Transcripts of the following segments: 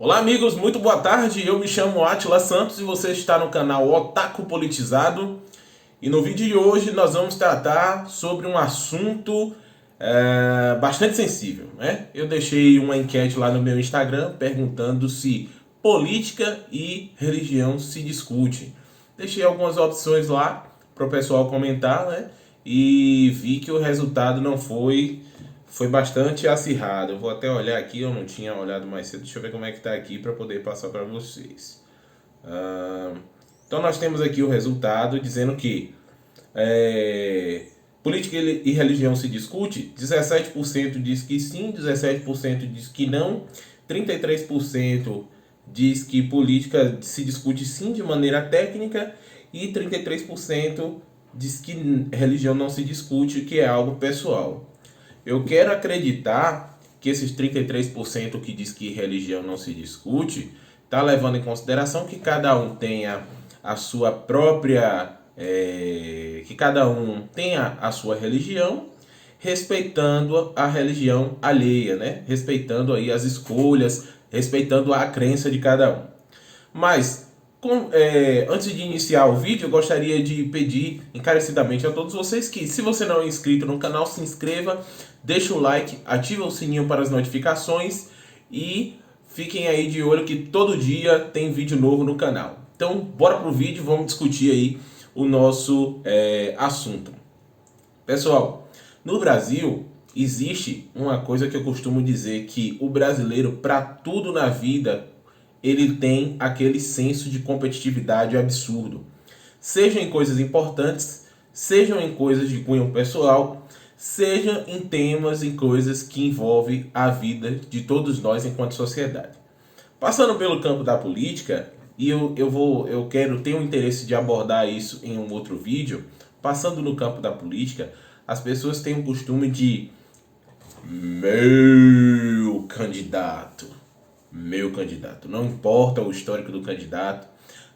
Olá amigos, muito boa tarde, eu me chamo Átila Santos e você está no canal Otaku Politizado. E no vídeo de hoje nós vamos tratar sobre um assunto bastante sensível, né? Eu deixei uma enquete lá no meu Instagram perguntando se política e religião se discutem. Deixei algumas opções lá para o pessoal comentar, né? E vi que o resultado não foi bastante acirrado. Eu vou até olhar aqui, eu não tinha olhado mais cedo. Deixa eu ver como é que tá aqui para poder passar para vocês. Ah, então nós temos aqui o resultado dizendo que política e religião se discute. 17% diz que sim, 17% diz que não, 33% diz que política se discute sim de maneira técnica e 33% diz que religião não se discute, que é algo pessoal. Eu quero acreditar que esses 33% que diz que religião não se discute está levando em consideração que cada um tenha a sua própria, que cada um tenha a sua religião, respeitando a religião alheia, né? Respeitando aí as escolhas, respeitando a crença de cada um. Mas antes de iniciar o vídeo, eu gostaria de pedir encarecidamente a todos vocês que, se você não é inscrito no canal, se inscreva, deixa o like, ativa o sininho para as notificações e fiquem aí de olho que todo dia tem vídeo novo no canal. Então, bora pro vídeo, vamos discutir aí o nosso assunto. Pessoal, no Brasil existe uma coisa que eu costumo dizer, que o brasileiro, para tudo na vida, ele tem aquele senso de competitividade absurdo. Seja em coisas importantes, sejam em coisas de cunho pessoal, seja em temas, em coisas que envolvem a vida de todos nós enquanto sociedade. Passando pelo campo da política, e eu tenho o interesse de abordar isso em um outro vídeo. Passando no campo da política, as pessoas têm o costume de meu candidato. Meu candidato. Não importa o histórico do candidato,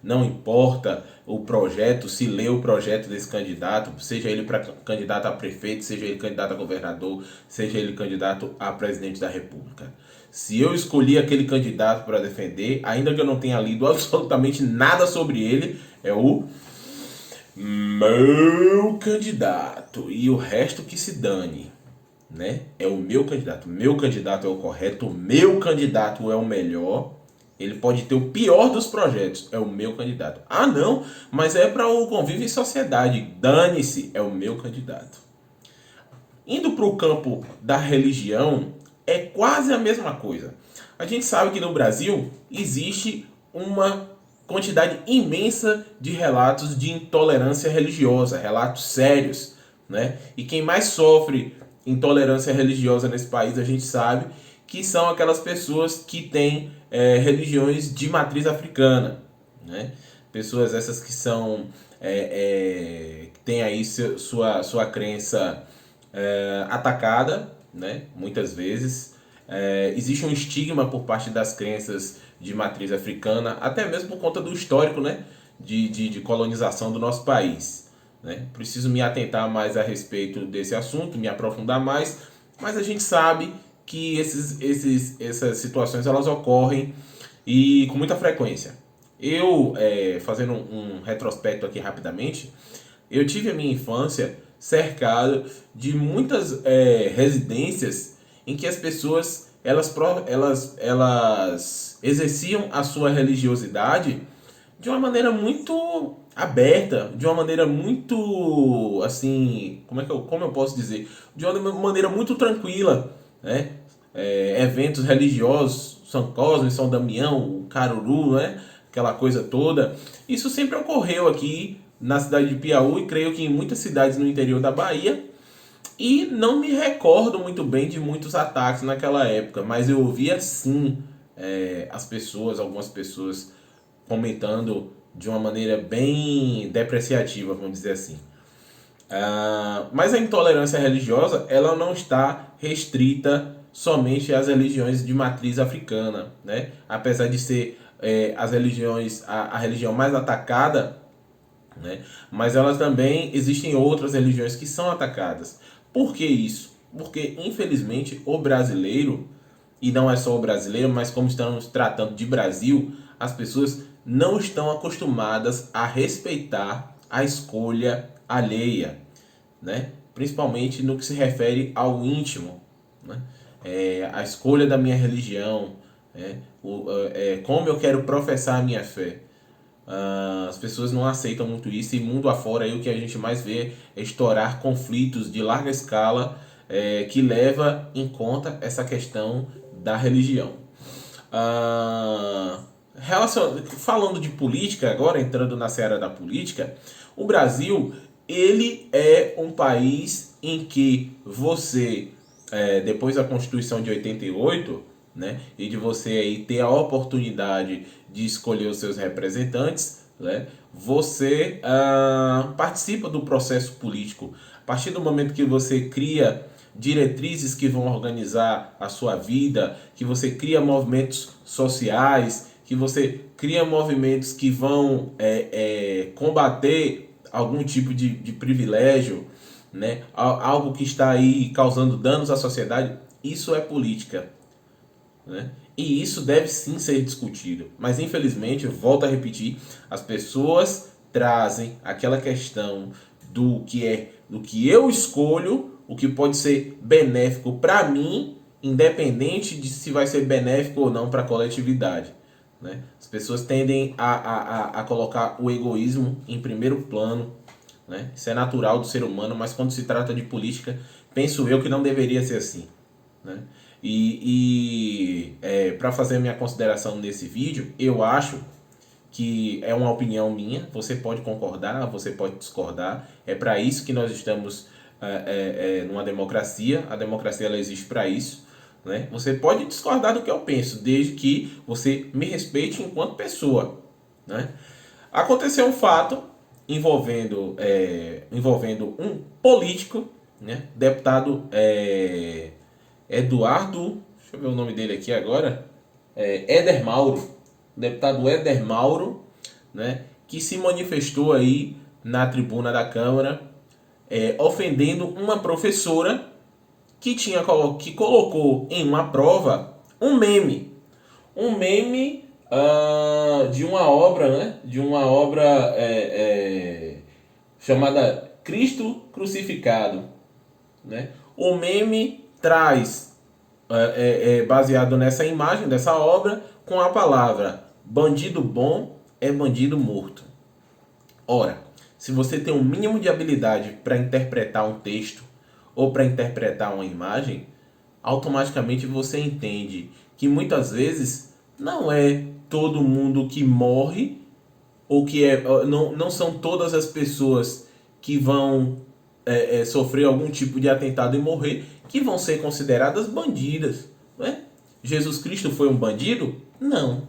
não importa o projeto, se lê o projeto desse candidato, seja ele para candidato a prefeito, seja ele candidato a governador, seja ele candidato a presidente da república. Se eu escolhi aquele candidato para defender, ainda que eu não tenha lido absolutamente nada sobre ele, é o meu candidato. E o resto que se dane, né? É o meu candidato. Meu candidato é o correto, meu candidato é o melhor. Ele pode ter o pior dos projetos, é o meu candidato. Ah, não, mas é para o convívio e sociedade. Dane-se, é o meu candidato. Indo para o campo da religião, é quase a mesma coisa. A gente sabe que no Brasil existe uma quantidade imensa de relatos de intolerância religiosa, relatos sérios, né? E quem mais sofre intolerância religiosa nesse país, a gente sabe que são aquelas pessoas que têm religiões de matriz africana, né? Pessoas essas que são que têm aí sua crença atacada, né? Muitas vezes existe um estigma por parte das crenças de matriz africana, até mesmo por conta do histórico, né? de colonização do nosso país, né? Preciso me atentar mais a respeito desse assunto, me aprofundar mais, mas a gente sabe que essas situações elas ocorrem e com muita frequência. Eu, fazendo um retrospecto aqui rapidamente, eu tive a minha infância cercado de muitas residências em que as pessoas elas exerciam a sua religiosidade de uma maneira muito aberta, de uma maneira muito assim, como eu posso dizer, de uma maneira muito tranquila, né? Eventos religiosos, São Cosme, São Damião, Caruru, né? Aquela coisa toda. Isso sempre ocorreu aqui na cidade de Piauí e creio que em muitas cidades no interior da Bahia. E não me recordo muito bem de muitos ataques naquela época, mas eu ouvia sim algumas pessoas comentando de uma maneira bem depreciativa, vamos dizer assim. Mas a intolerância religiosa ela não está restrita somente às religiões de matriz africana, né? Apesar de ser as religiões a religião mais atacada, né? Mas elas também existem outras religiões que são atacadas. Por que isso? Porque infelizmente o brasileiro e não é só o brasileiro, mas como estamos tratando de Brasil, as pessoas não estão acostumadas a respeitar a escolha alheia, né? Principalmente no que se refere ao íntimo, né? A escolha da minha religião, como eu quero professar a minha fé. As pessoas não aceitam muito isso, e mundo afora aí o que a gente mais vê é estourar conflitos de larga escala, que leva em conta essa questão da religião. Falando de política, agora entrando na seara da política, o Brasil, ele é um país em que você, depois da Constituição de 88, né, e de você aí ter a oportunidade de escolher os seus representantes, né, você participa do processo político. A partir do momento que você cria diretrizes que vão organizar a sua vida, que você cria movimentos sociais, que você cria movimentos que vão combater algum tipo de privilégio, né? Algo que está aí causando danos à sociedade, isso é política, né? E isso deve sim ser discutido. Mas infelizmente, eu volto a repetir, as pessoas trazem aquela questão do que eu escolho, o que pode ser benéfico para mim, independente de se vai ser benéfico ou não para a coletividade, né? As pessoas tendem a colocar o egoísmo em primeiro plano, né? Isso é natural do ser humano, mas quando se trata de política, penso eu que não deveria ser assim, né? Para fazer a minha consideração nesse vídeo, eu acho que é uma opinião minha, você pode concordar, você pode discordar, é para isso que nós estamos numa democracia, a democracia ela existe para isso, né? Você pode discordar do que eu penso, desde que você me respeite enquanto pessoa, né? Aconteceu um fato envolvendo um político, né? Deputado Eduardo, deixa eu ver o nome dele aqui agora, Éder Mauro, deputado Éder Mauro, né? Que se manifestou aí na tribuna da Câmara, ofendendo uma professora que colocou em uma prova um meme de uma obra, né? De uma obra chamada Cristo Crucificado, né? O meme traz, baseado nessa imagem dessa obra, com a palavra bandido bom é bandido morto. Ora, se você tem um mínimo de habilidade para interpretar um texto ou para interpretar uma imagem, automaticamente você entende que muitas vezes não é todo mundo que morre, ou que não são todas as pessoas que vão sofrer algum tipo de atentado e morrer que vão ser consideradas bandidas, né? Jesus Cristo foi um bandido? Não.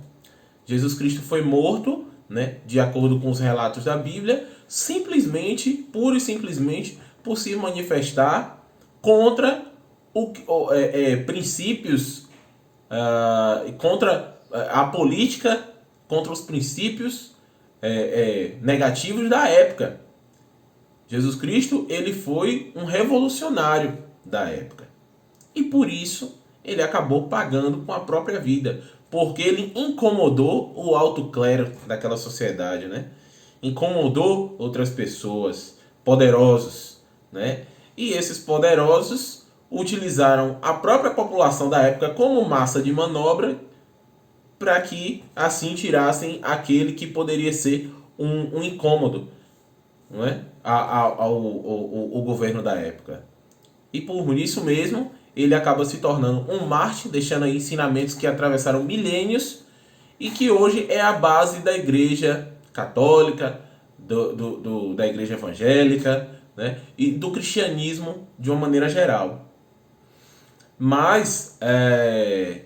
Jesus Cristo foi morto, né, de acordo com os relatos da Bíblia, pura e simplesmente, por se manifestar contra princípios, contra a política, contra os princípios negativos da época. Jesus Cristo, ele foi um revolucionário da época. E por isso ele acabou pagando com a própria vida, porque ele incomodou o alto clero daquela sociedade, né? Incomodou outras pessoas, poderosos, né? E esses poderosos utilizaram a própria população da época como massa de manobra para que assim tirassem aquele que poderia ser um incômodo, não é? ao governo da época. E por isso mesmo, ele acaba se tornando um mártir, deixando aí ensinamentos que atravessaram milênios e que hoje é a base da igreja católica, da igreja evangélica, né? E do cristianismo de uma maneira geral. Mas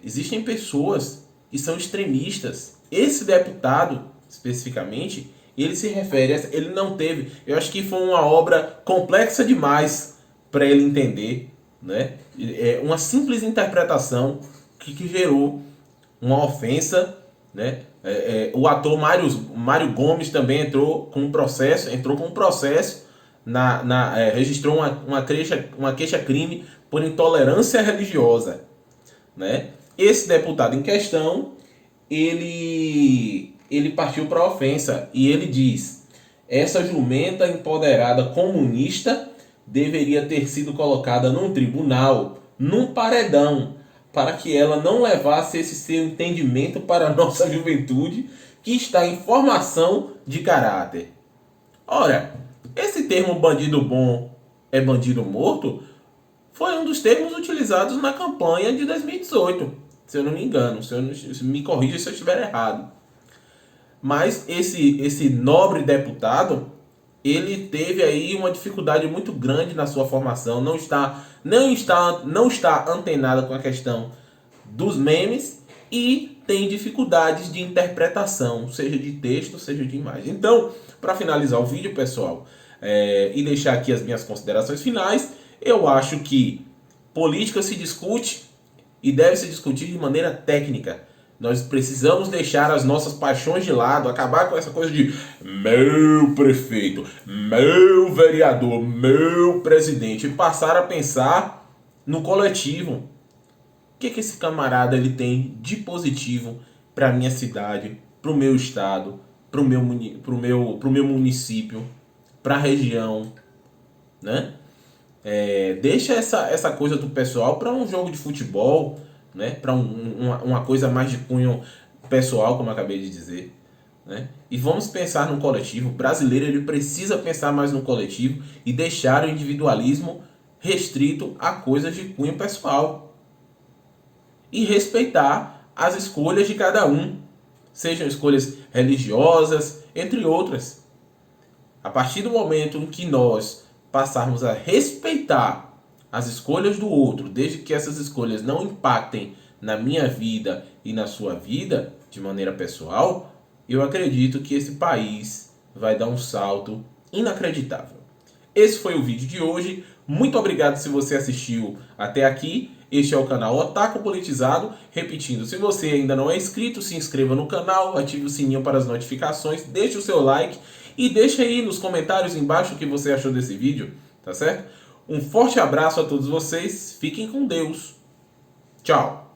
existem pessoas que são extremistas. Esse deputado, especificamente, ele se refere a... Ele não teve... Eu acho que foi uma obra complexa demais para ele entender, né? Uma simples interpretação que gerou uma ofensa, né? O ator Mário Gomes também entrou com um processo, registrou uma queixa-crime por intolerância religiosa, né? esse deputado em questão, ele partiu para a ofensa e ele diz: essa jumenta empoderada comunista deveria ter sido colocada num tribunal, num paredão, para que ela não levasse esse seu entendimento para a nossa juventude, que está em formação de caráter. Ora, esse termo bandido bom é bandido morto foi um dos termos utilizados na campanha de 2018, se eu não me engano. Me corrija se eu estiver errado. Mas esse nobre deputado, ele teve aí uma dificuldade muito grande na sua formação, não está antenado com a questão dos memes e tem dificuldades de interpretação, seja de texto, seja de imagem. Então, para finalizar o vídeo, pessoal, e deixar aqui as minhas considerações finais, eu acho que política se discute e deve se discutir de maneira técnica. Nós precisamos deixar as nossas paixões de lado, acabar com essa coisa de meu prefeito, meu vereador, meu presidente, e passar a pensar no coletivo. O que esse camarada ele tem de positivo para a minha cidade, para o meu estado, para o meu município, para a região, né? Deixa essa coisa do pessoal para um jogo de futebol, né? Para uma coisa mais de cunho pessoal, como eu acabei de dizer, né? E vamos pensar no coletivo. O brasileiro ele precisa pensar mais no coletivo e deixar o individualismo restrito a coisas de cunho pessoal e respeitar as escolhas de cada um, sejam escolhas religiosas, entre outras. A partir do momento em que nós passarmos a respeitar as escolhas do outro, desde que essas escolhas não impactem na minha vida e na sua vida de maneira pessoal, eu acredito que esse país vai dar um salto inacreditável. Esse foi o vídeo de hoje. Muito obrigado se você assistiu até aqui. Este é o canal Otaku Politizado. Repetindo, se você ainda não é inscrito, se inscreva no canal, ative o sininho para as notificações, deixe o seu like e deixe aí nos comentários embaixo o que você achou desse vídeo, tá certo? Um forte abraço a todos vocês, fiquem com Deus. Tchau!